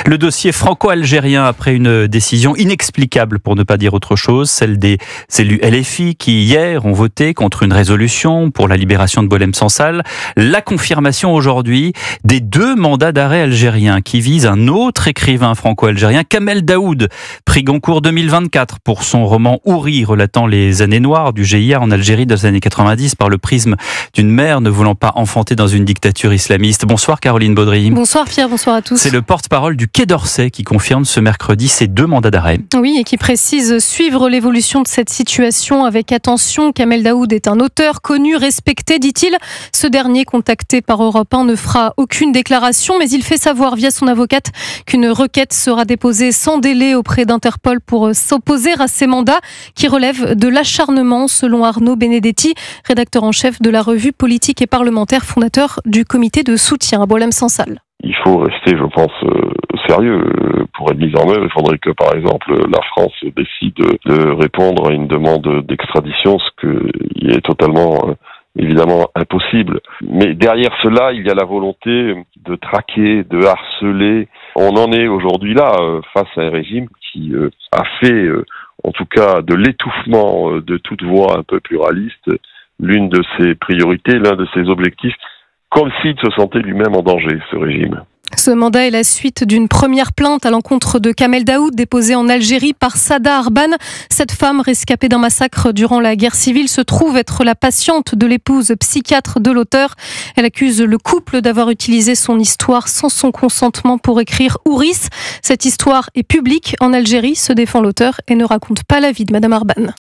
Le dossier franco-algérien après une décision inexplicable pour ne pas dire autre chose, celle des élus LFI qui hier ont voté contre une résolution pour la libération de Boualem Sansal. La confirmation aujourd'hui des 2 mandats d'arrêt algériens qui visent un autre écrivain franco-algérien, Kamel Daoud, prix Goncourt 2024 pour son roman Houri relatant les années noires du GIA en Algérie dans les années 90 par le prisme d'une mère ne voulant pas enfanter dans une dictature islamiste. Bonsoir Caroline Baudry. Bonsoir Pierre, bonsoir à tous. C'est le porte-parole du Quai d'Orsay qui confirme ce mercredi ces 2 mandats d'arrêt. Oui, et qui précise suivre l'évolution de cette situation avec attention. Kamel Daoud est un auteur connu, respecté, dit-il. Ce dernier, contacté par Europe 1, ne fera aucune déclaration, mais il fait savoir via son avocate qu'une requête sera déposée sans délai auprès d'Interpol pour s'opposer à ces mandats qui relèvent de l'acharnement, selon Arnaud Benedetti, rédacteur en chef de la revue Politique et Parlementaire, fondateur du comité de soutien à Boualem Sansal. Il faut rester, je pense, sérieux pour être mis en œuvre. Il faudrait que, par exemple, la France décide de répondre à une demande d'extradition, ce qui est totalement, évidemment, impossible. Mais derrière cela, il y a la volonté de traquer, de harceler. On en est aujourd'hui là, face à un régime qui a fait, en tout cas, de l'étouffement de toute voix un peu pluraliste, l'une de ses priorités, l'un de ses objectifs, comme s'il se sentait lui-même en danger, ce régime. Ce mandat est la suite d'une première plainte à l'encontre de Kamel Daoud déposée en Algérie par Sada Arban. Cette femme rescapée d'un massacre durant la guerre civile se trouve être la patiente de l'épouse psychiatre de l'auteur. Elle accuse le couple d'avoir utilisé son histoire sans son consentement pour écrire Ouris. Cette histoire est publique en Algérie, se défend l'auteur et ne raconte pas la vie de Madame Arban.